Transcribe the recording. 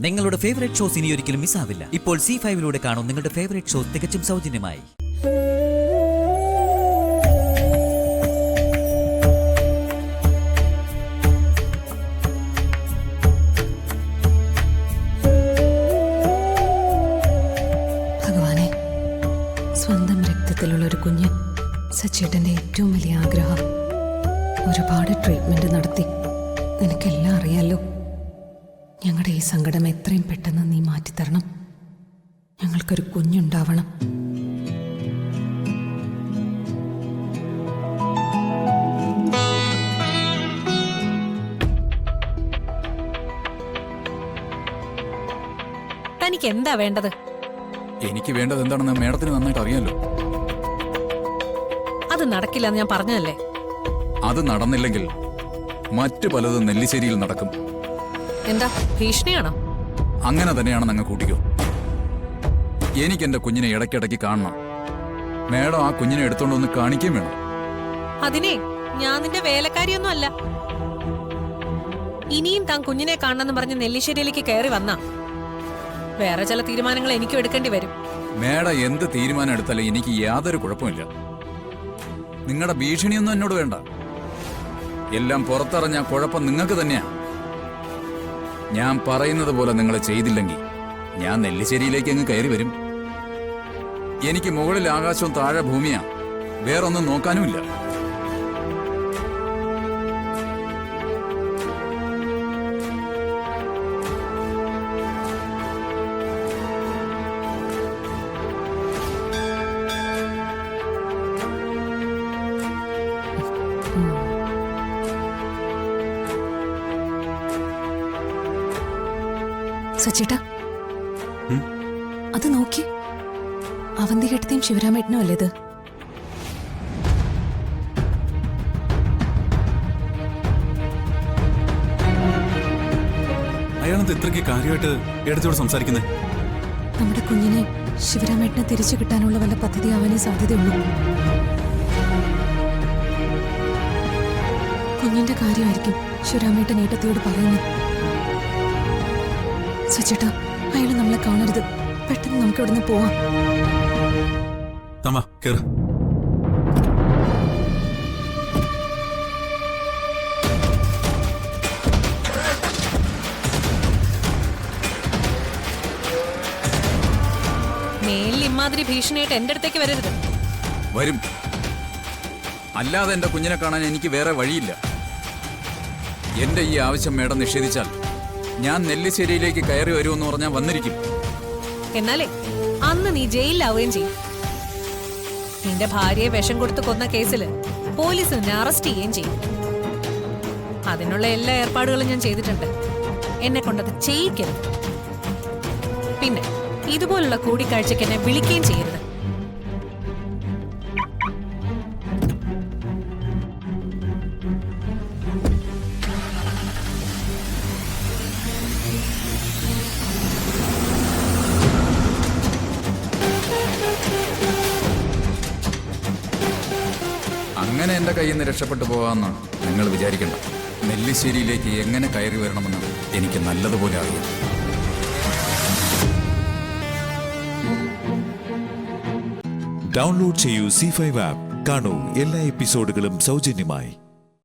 നിങ്ങളുടെ favourite shows ഇനി ഒരിക്കലും മിസ്സാവില്ല. ഇപ്പോൾ C5 കാണും നിങ്ങളുടെ ഫേവറേറ്റ് ഷോസ് തികച്ചും സൗജന്യമായി. ഭഗവാനെ, സ്വന്തം രക്തത്തിലുള്ള ഒരു കുഞ്ഞ് സച്ചേട്ടൻ്റെ ഏറ്റവും വലിയ ആഗ്രഹം. ഒരുപാട് ട്രീറ്റ്മെന്റ് നടത്തി. നിനക്കെല്ലാം അറിയാലോ. ഞങ്ങളുടെ ഈ സങ്കടം എത്രയും പെട്ടെന്ന് നീ മാറ്റിത്തരണം. ഞങ്ങൾക്കൊരു കുഞ്ഞുണ്ടാവണം. തനിക്ക് എന്താ വേണ്ടത്? എനിക്ക് വേണ്ടത് എന്താണെന്ന് മേഡത്തിന് നന്നായിട്ട് അറിയാലോ. അത് നടക്കില്ല എന്ന് ഞാൻ പറഞ്ഞതല്ലേ. അത് നടന്നില്ലെങ്കിൽ മറ്റു പലതും നെല്ലിശ്ശേരിയിൽ നടക്കും. എന്താ ഭീഷണിയാണോ? അങ്ങനെ തന്നെയാണെന്ന് അങ്ങ് കൂട്ടിക്കോ. എനിക്ക് എന്റെ കുഞ്ഞിനെ ഇടയ്ക്കിടയ്ക്ക് കാണണം. മേഡം ആ കുഞ്ഞിനെ എടുത്തോണ്ടൊന്ന് കാണിക്കുകയും വേണം. അതിനെ ഞാൻ നിന്റെ വേലക്കാരിയൊന്നും അല്ല. ഇനിയും താൻ കുഞ്ഞിനെ കാണണമെന്ന് പറഞ്ഞ് നെല്ലിശ്ശേരിയിലേക്ക് കയറി വന്നാ വേറെ ചില തീരുമാനങ്ങൾ എനിക്കും എടുക്കേണ്ടി വരും. മേഡം എന്ത് തീരുമാനം എടുത്താലും എനിക്ക് യാതൊരു കുഴപ്പമില്ല. നിങ്ങളുടെ ഭീഷണിയൊന്നും എന്നോട് വേണ്ട. എല്ലാം പുറത്തിറഞ്ഞ കുഴപ്പം നിങ്ങൾക്ക് തന്നെയാ. ഞാൻ പറയുന്നത് പോലെ നിങ്ങൾ ചെയ്തില്ലെങ്കിൽ ഞാൻ നെല്ലിശ്ശേരിയിലേക്ക് അങ്ങ് കയറി വരും. എനിക്ക് മുകളിൽ ആകാശവും താഴെ ഭൂമിയാ. വേറൊന്നും നോക്കാനുമില്ല. സച്ചേട്ടാ, അത് നോക്കി. അവന്തികേട്ടത്തെയും ശിവരാമേട്ടനും അല്ലേ ഇത്? അയാളെന്ത് ഇത്രയ്ക്ക് കാര്യമായിട്ട് എടുത്തോട് സംസാരിക്കുന്നത്? നമ്മുടെ കുഞ്ഞിനെ ശിവരാമേട്ടനെ തിരിച്ചു കിട്ടാനുള്ള വല്ല പദ്ധതി ആവാനേ സാധ്യതയുള്ളൂ. കുഞ്ഞിന്റെ കാര്യമായിരിക്കും ശിവരാമേട്ടൻ ഏട്ടത്തിയോട് പറയുന്നത്. സച്ചേട്ടാ, അയാൾ നമ്മളെ കാണരുത്. പെട്ടെന്ന് നമുക്ക് ഇവിടുന്ന് പോവാം. തമ്മ കേറ്. മേലിൽ ഇമാതിരി ഭീഷണിയായിട്ട് എന്റെ അടുത്തേക്ക് വരരുത്. വരും. അല്ലാതെ എന്റെ കുഞ്ഞിനെ കാണാൻ എനിക്ക് വേറെ വഴിയില്ല. എന്റെ ഈ ആവശ്യം മേഡം നിഷേധിച്ചാൽ ഞാൻ നെല്ലിശ്ശേരിയിലേക്ക് കയറി വരുമെന്ന് പറഞ്ഞാൽ വന്നിരിക്കും. എന്നാലേ അന്ന് നീ ജയിലിലാവുകയും ചെയ്യും. നിന്റെ ഭാര്യയെ വിഷം കൊടുത്ത് കൊന്ന കേസില് പോലീസ് നിന്നെ അറസ്റ്റ് ചെയ്യുകയും ചെയ്യും. അതിനുള്ള എല്ലാ ഏർപ്പാടുകളും ഞാൻ ചെയ്തിട്ടുണ്ട്. എന്നെ കൊണ്ടത് ചെയ്യിക്കരുത്. പിന്നെ ഇതുപോലുള്ള കൂടിക്കാഴ്ചക്ക് എന്നെ വിളിക്കുകയും ചെയ്യരുത്. അങ്ങനെ എന്റെ കയ്യിൽ നിന്ന് രക്ഷപ്പെട്ടു പോകാമെന്ന് നിങ്ങൾ വിചാരിക്കണ്ട. നെല്ലിശ്ശേരിയിലേക്ക് എങ്ങനെ കയറി വരണമെന്ന് എനിക്ക് നല്ലതുപോലെ അറിയാം. ഡൗൺലോഡ് ചെയ്യൂ C5 ആപ്പ്. കാണൂ എല്ലാ എപ്പിസോഡുകളും സൗജന്യമായി.